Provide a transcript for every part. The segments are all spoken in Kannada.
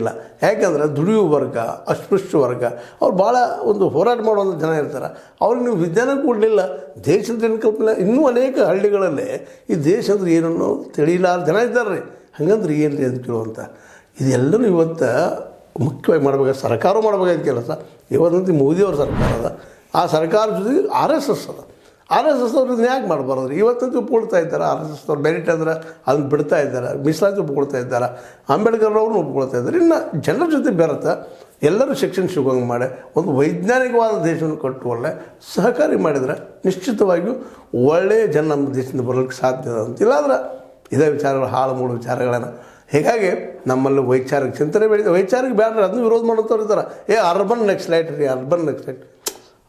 ಇಲ್ಲ. ಯಾಕಂದ್ರೆ ದುಡಿಯುವ ವರ್ಗ, ಅಸ್ಪೃಶ್ಯ ವರ್ಗ ಅವ್ರು ಭಾಳ ಒಂದು ಹೋರಾಟ ಮಾಡುವಂಥ ಜನ ಇರ್ತಾರೆ. ಅವ್ರಿಗೆ ನೀವು ವಿಜ್ಞಾನ ಕೊಡಲಿಲ್ಲ, ದೇಶದ ಕಲ್ಪನೆ. ಇನ್ನೂ ಅನೇಕ ಹಳ್ಳಿಗಳಲ್ಲೇ ಈ ದೇಶ ಅಂದ್ರೆ ಏನನ್ನೋ ತಿಳಿಲಾರ ಜನ ಇದ್ದಾರೆ ರೀ. ಹಂಗಂದ್ರೆ ಏನು ರೀ ಅಂತ ಕೇಳುವಂಥ ಇದೆಲ್ಲನೂ ಇವತ್ತು ಮುಖ್ಯವಾಗಿ ಮಾಡ್ಬೇಕು. ಸರ್ಕಾರ ಮಾಡ್ಬೇಕಾದ ಕೆಲಸ ಇವತ್ತಂತೂ ಮೋದಿಯವ್ರ ಸರ್ಕಾರ ಅದ. ಆ ಸರ್ಕಾರ ಜೊತೆಗೆ RSS ಅದ. RSS ಅವ್ರು ಇದನ್ನ ಯಾಕೆ ಮಾಡಬಾರ್ದು? ಇವತ್ತಂತೂ ಒಪ್ಕೊಳ್ತಾ ಇದ್ದಾರೆ. RSS ಅವ್ರು ಮೆರಿಟ್ ಅಂದ್ರೆ ಅದನ್ನು ಬಿಡ್ತಾ ಇದ್ದಾರೆ, ಮೀಸಲಾತಿ ಒಪ್ಕೊಳ್ತಾ ಇದ್ದಾರೆ, ಅಂಬೇಡ್ಕರ್ ಅವ್ರನ್ನ ಒಪ್ಕೊಳ್ತಾ ಇದ್ದಾರೆ. ಇನ್ನು ಜನರ ಜೊತೆ ಬೆರೆತ ಎಲ್ಲರೂ ಶಿಕ್ಷಣ ಸಿಗೋಂಗೆ ಮಾಡಿ ಒಂದು ವೈಜ್ಞಾನಿಕವಾದ ದೇಶವನ್ನು ಕಟ್ಟುವಲ್ಲೇ ಸಹಕಾರಿ ಮಾಡಿದರೆ ನಿಶ್ಚಿತವಾಗಿಯೂ ಒಳ್ಳೆಯ ಜನ ನಮ್ಮ ದೇಶದಿಂದ ಬರಲಿಕ್ಕೆ ಸಾಧ್ಯ ಅಂತ. ಇಲ್ಲಾಂದ್ರೆ ಇದೇ ವಿಚಾರಗಳು ಹಾಳು ಮೂಡು ವಿಚಾರಗಳನ್ನು. ಹೀಗಾಗಿ ನಮ್ಮಲ್ಲಿ ವೈಚಾರಿಕ ಚಿಂತನೆ ಬೆಳೀತದೆ. ವೈಚಾರಿಕ ಬೇಡ್ರಿ ಅದನ್ನು ವಿರೋಧ ಮಾಡೋಂಥವ್ರು ಇರ್ತಾರೆ. ಅರ್ಬನ್ ನೆಕ್ಸ್ಲೈಟ್ ರೀ,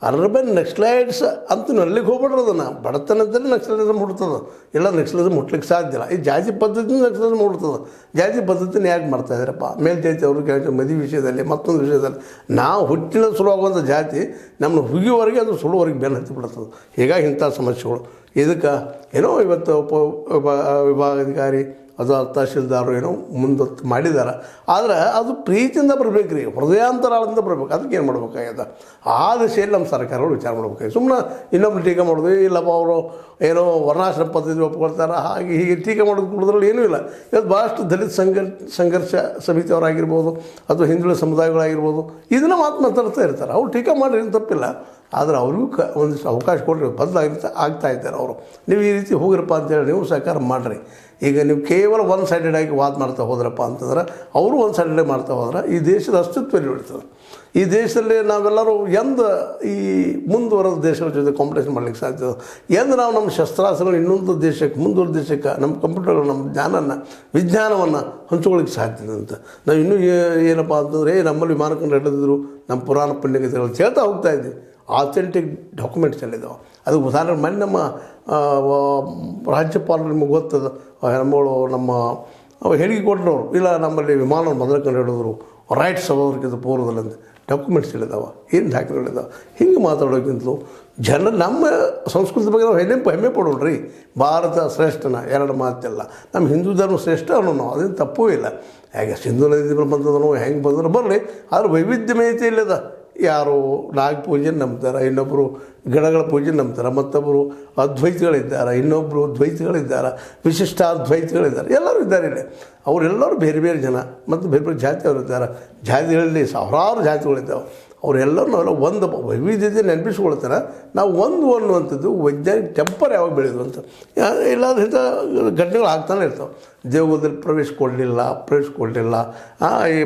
ಅರ್ಬನ್ ನೆಕ್ಸ್ಲೈಟ್ಸ್ ಅಂತೂ ಅಲ್ಲಿಗೆ ಹೋಗ್ಬಿಡ್ರಿ. ಅದನ್ನು ಬಡತನದಲ್ಲಿ ನಕ್ಸಲಿಸಮ್ ಹುಡ್ತದೆ. ಇಲ್ಲ ನಕ್ಸಲಿಸಮ್ ಹುಟ್ಲಿಕ್ಕೆ ಸಾಧ್ಯ ಇಲ್ಲ. ಈ ಜಾತಿ ಪದ್ಧತಿನ ನಕ್ಸಲಿಸಮ್ ಹುಡ್ತದೆ. ಜಾತಿ ಪದ್ಧತಿನ ಯಾಕೆ ಮಾಡ್ತಾಯಿದ್ದಾರಪ್ಪ? ಮೇಲ್ಜಾತಿ ಅವ್ರಿಗೆ ಮದುವೆ ವಿಷಯದಲ್ಲಿ, ಮತ್ತೊಂದು ವಿಷಯದಲ್ಲಿ ನಾವು ಹುಟ್ಟಿನ ಸುಲಭವಾಗುವಂಥ ಜಾತಿ ನಮ್ಮನ್ನು ಹುಗಿವರೆಗೆ ಅದು ಸುಳುವರೆಗೆ ಬೆನ್ನು ಹತ್ತಿ ಬಿಡ್ತದೆ. ಹೀಗಾಗಿ ಇಂಥ ಸಮಸ್ಯೆಗಳು. ಇದಕ್ಕೆ ಏನೋ ಇವತ್ತು ವಿಭಾಗಾಧಿಕಾರಿ ಅದು ತಹಶೀಲ್ದಾರರು ಏನೋ ಮುಂದೊತ್ತು ಮಾಡಿದ್ದಾರೆ. ಆದರೆ ಅದು ಪ್ರೀತಿಯಿಂದ ಬರಬೇಕು ರೀ, ಹೃದಯಾಂತರಾಳದಿಂದ ಬರಬೇಕು. ಅದಕ್ಕೆ ಏನು ಮಾಡ್ಬೇಕಾಗ್ಯದ? ಆ ದಿಶೆಯಲ್ಲಿ ನಮ್ಮ ಸರ್ಕಾರಗಳು ವಿಚಾರ ಮಾಡ್ಬೇಕಾಗಿ. ಸುಮ್ಮನೆ ಇನ್ನೊಬ್ರು ಟೀಕೆ ಮಾಡೋದು, ಇಲ್ಲಪ್ಪ ಅವರು ಏನೋ ವರ್ಣಾಶ್ರಮ ಪದ್ಧತಿ ಒಪ್ಕೊಳ್ತಾರೆ ಹಾಗೆ ಹೀಗೆ ಟೀಕೆ ಮಾಡೋದು ಕುಡಿದ್ರಲ್ಲಿ ಏನೂ ಇಲ್ಲ. ಇವತ್ತು ಭಾಳಷ್ಟು ದಲಿತ ಸಂಘರ್ಷ ಸಮಿತಿಯವರಾಗಿರ್ಬೋದು ಅಥವಾ ಹಿಂದುಳಿದ ಸಮುದಾಯಗಳಾಗಿರ್ಬೋದು ಇದನ್ನು ಮಾತನಾಡ್ತಾ ಇರ್ತಾರೆ. ಅವ್ರು ಟೀಕೆ ಮಾಡಿರಿ ಏನು ತಪ್ಪಿಲ್ಲ. ಆದರೆ ಅವ್ರಿಗೂ ಒಂದಿಷ್ಟು ಅವಕಾಶ ಕೊಟ್ಟರೆ ಆಗ್ತಾ ಇದ್ದಾರೆ ಅವರು. ನೀವು ಈ ರೀತಿ ಹೋಗಿರಪ್ಪ ಅಂತೇಳಿ ನೀವು ಸಹಕಾರ ಮಾಡಿರಿ. ಈಗ ನೀವು ಕೇವಲ ಒನ್ ಸೈಡೆಡ್ ಆಗಿ ವಾದ ಮಾಡ್ತಾ ಹೋದ್ರಪ್ಪ ಅಂತಂದ್ರೆ ಅವರು ಒನ್ ಸೈಡೆಡ್ ಮಾಡ್ತಾ ಹೋದ್ರೆ ಈ ದೇಶದ ಅಸ್ತಿತ್ವ ಇರ್ತದೆ. ಈ ದೇಶದಲ್ಲಿ ನಾವೆಲ್ಲರೂ ಎಂದು ಈ ಮುಂದುವರೆದ ದೇಶಗಳ ಜೊತೆ ಕಾಂಪಿಟೇಷನ್ ಮಾಡ್ಲಿಕ್ಕೆ ಸಾಧ್ಯ? ಎಂದು ನಾವು ನಮ್ಮ ಶಸ್ತ್ರಾಸ್ತ್ರಗಳು ಇನ್ನೊಂದು ದೇಶಕ್ಕೆ, ಮುಂದುವರೆದ ದೇಶಕ್ಕೆ ನಮ್ಮ ಕಂಪ್ಯೂಟರ್ಗಳು, ನಮ್ಮ ವಿಜ್ಞಾನವನ್ನು ಹಂಚ್ಕೊಳ್ಳಿಕ್ಕೆ ಸಾಧ್ಯ ಅಂತ. ನಾವು ಇನ್ನೂ ಏನಪ್ಪ ಅಂತಂದರೆ ನಮ್ಮಲ್ಲಿ ವಿಮಾನಕೊಂಡು ಹಿಡಿದಿದ್ರು ನಮ್ಮ ಪುರಾಣ ಪುಣ್ಯಕಥೆಗಳು ಹೇಳ್ತಾ ಹೋಗ್ತಾ ಇದ್ದೀವಿ. ಆಥೆಂಟಿಕ್ ಡಾಕ್ಯುಮೆಂಟ್ಸ್ ಎಲ್ಲಿದ್ದಾವೆ. ಅದು ಉದಾಹರಣೆ ಮೊನ್ನೆ ನಮ್ಮ ರಾಜ್ಯಪಾಲರು ನಿಮಗೆ ಗೊತ್ತದ, ನಮ್ಮ ಹೇಳಿಕೆ ಕೊಟ್ಟರು, ಇಲ್ಲ ನಮ್ಮಲ್ಲಿ ವಿಮಾನ ಮೊದಲಕೊಂಡು ಹಿಡಿದ್ರು ರೈಟ್ಸ್ ಸಹೋದರಕ್ಕಿಂತ ಪೂರ್ವದಲ್ಲಂತ ಡಾಕ್ಯುಮೆಂಟ್ಸ್ ಹೇಳಿದ್ದಾವೆ, ಏನು ದಾಖಲೆಗಳಿದ್ದಾವೆ. ಹಿಂಗೆ ಮಾತಾಡೋಕ್ಕಿಂತಲೂ ಜನ ನಮ್ಮ ಸಂಸ್ಕೃತಿ ಬಗ್ಗೆ ನಾವು ಹೆಮ್ಮೆ ಪಡೋಣ್ರಿ. ಭಾರತ ಶ್ರೇಷ್ಠನ, ಎರಡು ಮಾತಿಲ್ಲ. ನಮ್ಮ ಹಿಂದೂ ಧರ್ಮ ಶ್ರೇಷ್ಠ ಅನ್ನೋ ನಾವು, ಅದೇನು ತಪ್ಪೂ ಇಲ್ಲ. ಹೇಗೆ ಸಿಂಧು ನದಿ ಬಂದದನೋ ಹೆಂಗೆ ಬಂದ್ರೆ ಬರಲಿ, ಆದರೆ ವೈವಿಧ್ಯಮಯತೆ ಇಲ್ಲದ. ಯಾರು ನಾಗ ಪೂಜೆ ನಂಬ್ತಾರೆ, ಇನ್ನೊಬ್ಬರು ಗಿಡಗಳ ಪೂಜೆ ನಂಬ್ತಾರೆ, ಮತ್ತೊಬ್ಬರು ಅದ್ವೈತಗಳಿದ್ದಾರೆ, ಇನ್ನೊಬ್ಬರು ದ್ವೈತಗಳಿದ್ದಾರೆ, ವಿಶಿಷ್ಟಾದ್ವೈತಗಳಿದ್ದಾರೆ, ಎಲ್ಲರೂ ಇದ್ದಾರೆ ಇಲ್ಲಿ. ಅವರೆಲ್ಲರೂ ಬೇರೆ ಬೇರೆ ಜನ ಮತ್ತು ಬೇರೆ ಬೇರೆ ಜಾತಿಯವರಿದ್ದಾರೆ. ಜಾತಿಗಳಲ್ಲಿ ಸಾವಿರಾರು ಜಾತಿಗಳಿದ್ದಾವೆ. ಅವರೆಲ್ಲರೂ ನಾವೆಲ್ಲ ಒಂದು ವೈವಿಧ್ಯತೆ ನೆನಪಿಸ್ಕೊಳ್ತಾರೆ. ನಾವು ಒಂದು ಅನ್ನುವಂಥದ್ದು ವೈಜ್ಞಾನಿಕ ಟೆಂಪರ್ ಯಾವಾಗ ಬೆಳೆದು ಅಂತ ಇಲ್ಲಾಂದ್ರೆ ಇಂಥ ಘಟನೆಗಳು ಆಗ್ತಾನೆ ಇರ್ತಾವೆ. ದೇವದಲ್ಲಿ ಪ್ರವೇಶ ಕೊಡಲಿಲ್ಲ ಈ